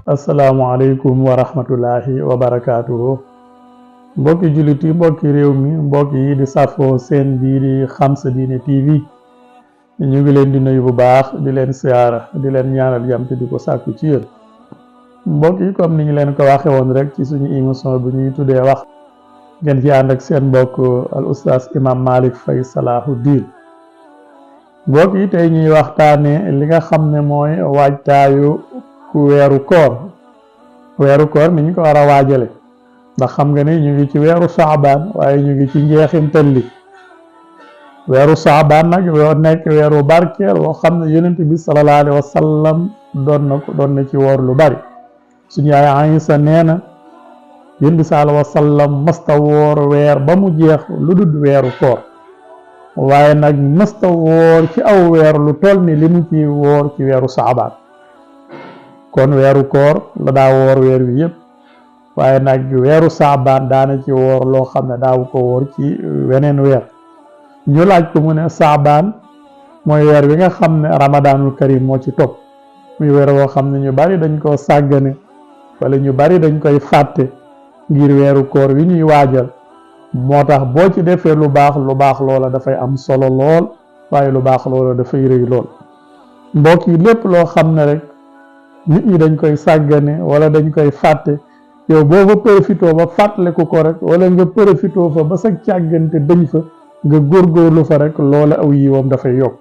asalaamaaleykum wa rahmatullahi wa barakaatuhu mbokki jullit yi mbokki réew mi mbokk yi di safoo seen bii di Xam Sa Diine TV ñu ngi leen di nuyu bu baax di leen siyaara di leen ñaanal jàmm te di ko sàkku ci yéen mbokk yi comme ni ñu leen ko waxe woon rek ci suñu émission bi ñuy tuddee wax ngeen ci ànd ak seen mbokk al oustaz imam Malick Faye Salahuddin mbokk yi tey ñuy waxtaane li nga xam ne mooy waajtaayu weeru koor ni ñu ko war a waajale ndax xam nga ni ñu ngi ci weeru saabaan waaye ñu ngi ci njeexintal li weeru saabaan nag nekk weeru barkeel woo xam ne yonent bi sallallahu alayhi wa sallam doon na ci woor lu bari suñu yaay Aysa nee na yonent bi sallallahu alayhi wa sallam masta woor weer ba mu jeex lu dul weeru koor waaye nag masta woor ci aw weer lu toll ni li mu ci woor ci weeru saabaan kon weeru koor la daa woor weer wi yëpp waaye nag weeru saabaan daana ci woor loo xam ne daaw ko woor ci weneen weer ñu laaj ko mu ne saabaan mooy weer wi nga xam ne ramadaanul karim moo ci topp muy weer woo xam ne ñu bari dañ koo sàggane wala ñu bari dañ koy fàtte ngir weeru koor wi ñuy waajal moo tax boo ci defee lu baax loola dafay am solo lool waaye lu baax loola dafay rëy lool mbokk yi lépp loo xam ne rek nit ñi dañ koy sàggane wala dañ koy fàtte yow boo fa profitoo ba fàttaliku ko rek wala nga profitoo fa ba sa càggante dañ fa nga góorgóorlu fa rek loola aw yiwam dafay yokk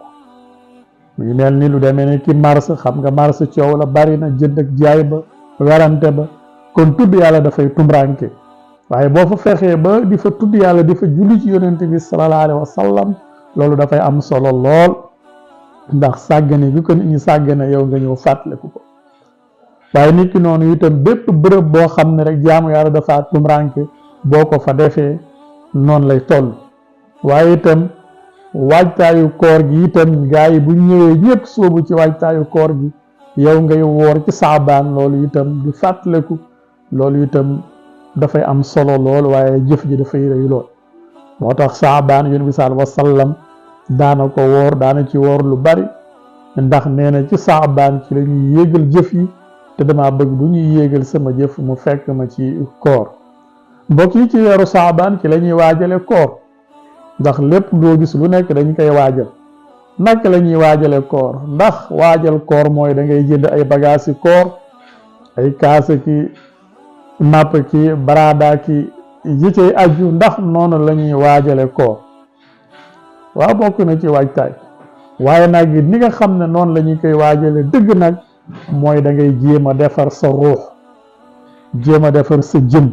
mu ngi mel ni lu demee ne ki mars xam nga mars coow la bari na jënd ak jaay ba werante ba kon tudd yàlla dafay tumranke waaye boo fa fexee ba di fa tudd yàlla di fa julli ci yonente bi sallallahu alayhi wa sallam loolu dafay am solo lool ndax sàggane bi ko nit ñi sàggane yow nga ñëw fàttaliku ko waaye nit ki noonu itam bépp bërëb boo xam ne rek jaamu yàlla dafa tumranke boo ko fa defee noonu lay toll waaye itam waajtaayu koor gi itam gaa yi bu ñëwee ñëpp soobu ci waajtaayu koor gi yow ngay woor ci saabaan loolu itam di fàttaliku loolu itam dafay am solo lool waaye jëf ji dafay rëy lool moo tax saabaan yonent bi sallallahu alayhi wa sallam daana ko woor daana ci woor lu bari ndax nee na ci saabaan ci la ñuy yéegal jëf yi te dama bëgg bu ñuy yéegal sama jëf mu fekk ma ci koor mbokk yi ci weeru saabaan ci la ñuy waajale koor ndax lépp loo gis lu nekk dañ koy waajal naka la ñuy waajale koor ndax waajal koor mooy da ngay jënd ay bagages yi koor ay kaasa ki napp ki barada ki yi cay aju ndax noonu la ñuy waajale koor waaw bokk na ci waajtaay waaye nag ni nga xam ne noonu la ñu koy waajale dëgg nag mooy da ngay jéem a defar sa ruux jéem a defar sa jëm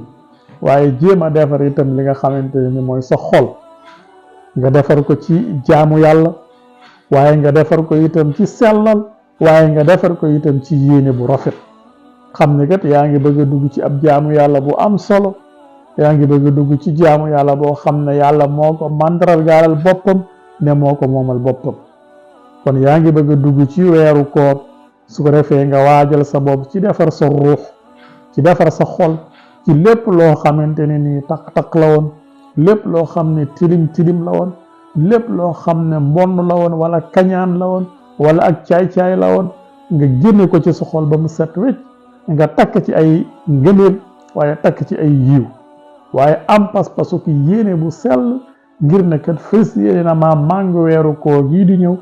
waaye jéem a defar itam li nga xamante ni mooy sa xol nga defar ko ci jaamu yàlla waaye nga defar ko itam ci sellal waaye nga defar ko itam ci yéene bu rafet xam ne kat yaa ngi bëgg a dugg ci ab jaamu yàlla bu am solo yaa ngi bëgg a dugg ci jaamu yàlla boo xam ne yàlla moo ko mandaral gaaral boppam ne moo ko moomal boppam kon yaa ngi bëgg a dugg ci weeru koor su ko defee nga waajal sa bopp ci defar sa ruux ci defar sa xol ci lépp loo xamante ne nii taq-taq la woon lépp loo xam ne tilim la woon lépp loo xam ne mbonn la woon wala kañaan la woon wala ak caay-caay la woon nga génne ko ci sa xol ba mu set wecc nga takk ci ay ngëneel waaye takk ci ay yiw waaye am pas-pasu ki yéene bu sell ngir ne kat fës yéene na maa màng weeru koor gii di ñëw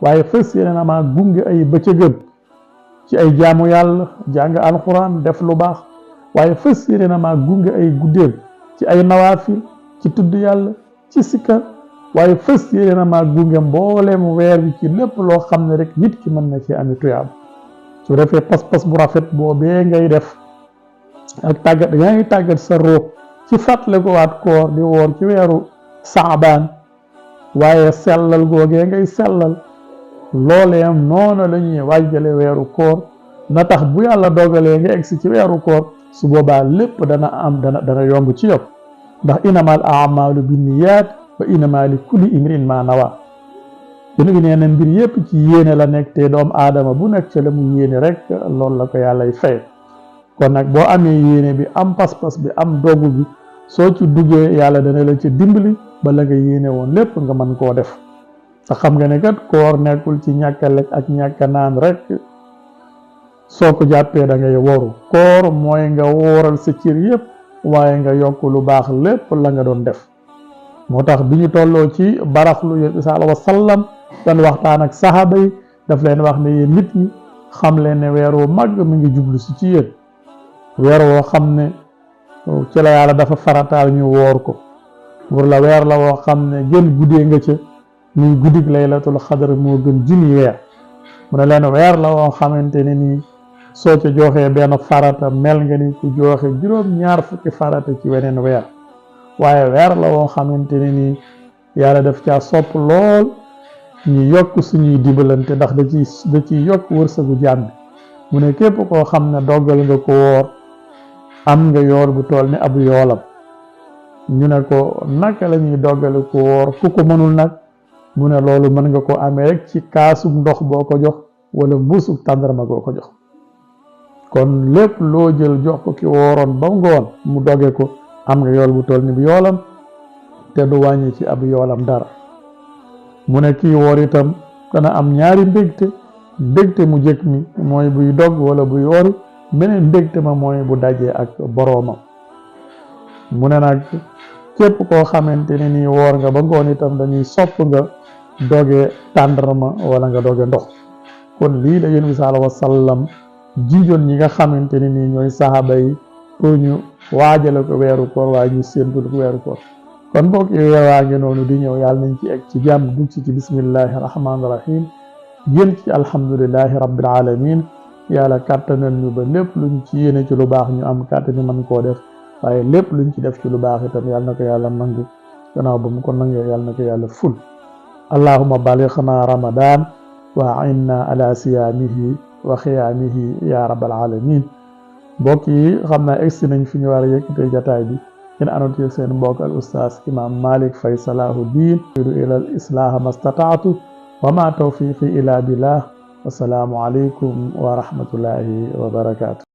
waaye fës yéene na maa gunge ay bëccëgëm ci ay jaamu yàlla jàng alxuraan def lu baax waaye fës yéene na maa gunge ay guddeem ci ay nawaafil ci tudd yàlla ci sikkar waaye fës yéene na maa gunge mbooleem weer bi ci lépp loo xam ne rek nit ki mën na ci ami tuyaab su defee pas-pas bu rafet boobee ngay def ak tàggat yaa ngi tàggat sa ruux ci fàttale ko waat koor di woor ci weeru saabaan waaye sellal googee ngay sellal looleem noonu la ñuy waajale weeru koor na tax bu yàlla dogalee nga egsi ci weeru koor su boobaa lépp dana yomb ci yow ndax innamal a'maalu binniyaat wa innamaa li kulli imri'in maa nawaa yéen bi nee na mbir yépp ci yéene la nekk te doomu aadama bu nekk ci la mu yéene rek loolu la ko yàllay fay kon nag boo amee yéene bi am pas-pas bi am dogu bi soo ci duggee yàlla dana la ci dimbali ba la nga yéene woon lépp nga mën koo def te xam nga ne kat koor nekkul ci ñàkk a lekk ak ñàkk a naan rek soo ko jàppee da ngay woru. koor mooy nga wóoral sa cër yëpp waaye nga yokk lu baax lépp la nga doon def. moo tax bi ñu tolloo ci baraxlu yonent bi sallallahu alayhi wa sallam doon waxtaan ak saxaaba yi daf leen wax ne yéen nit ñi xam leen ne weer wu màgg mi ngi jublu si ci yéen, weer woo xam ne ci la yàlla dafa farataal ñu woor ko. pour la weer la woo xam ne gën guddee nga ca muy guddig laylatul xadar moo gën junni weer. mu ne leen weer la woo xamante ne nii soo ca joxee benn farata mel nga ni ku joxe juróom-ñaar fukki farata ci weneen weer. waaye weer la woo xamante ne nii yàlla daf caa sopp lool ñu yokk suñuy dimbalante ndax da ciy yokk wërsëgu jaam bi. mu ne képp koo xam ne doggal nga ko woor am nga yool bu toll ni ab yoolam. ñu ne ko naka la ñuy doggale ko woor ku ko mënul nag mu ne loolu mën nga ko amee rek ci kaasum ndox boo ko jox wala mbuusug tàndarma boo ko jox. kon lépp loo jël jox ko ki wooroon ba ngoon mu doge ko am nga yool bu toll ni bu yoolam te du wàññi ci ab yoolam dara. mu ne kii woor itam dana am ñaari mbégte mu jëkk mi mooy buy dog wala buy woori, beneen mbégte ma mooy bu dajee ak boroomam. mu ne nag képp koo xamante ne nii woor nga ba ngoon itam dañuy sopp nga doge tàndarma wala nga doge ndox. kon lii la yonent bi sallallahu alayhi wa sallam jijoon ñi nga xamante ne nii ñooy saxaaba yi pour ñu waajale ko weeru koor waaye ñu séentul ko weeru koor. kon mbokk yi weewaa ngi noonu di ñëw yàlla nañ ci egg ci jàmm dugg ci bismillahi rahmaani rahim génn ci alhamdulillahi rabbil alamin. yàlla kàttanal ñu ba lépp luñ ci yéene ci lu baax ñu am kàttan ñu mën koo def waaye lépp luñ ci def ci lu baax itam yàlla na ko yàlla nangu gannaaw ba mu ko nangee yàlla na ko yàlla ful. allahumma balighna ramadan wa a'inna ala siyaamihi wa xiyaamihi ya rabbal alamin. mbokk yi xam naa egsi nañ fi ñu war a yëkkatee jataay bi ngeen àndoon ak seen mbokk al ustaas imam Malick Faye Salahuddin ila al islaha mastataatu wa ma tawfiqi ila billah. wassalaamu aleykum wa rahmatullahi wa barakaatu.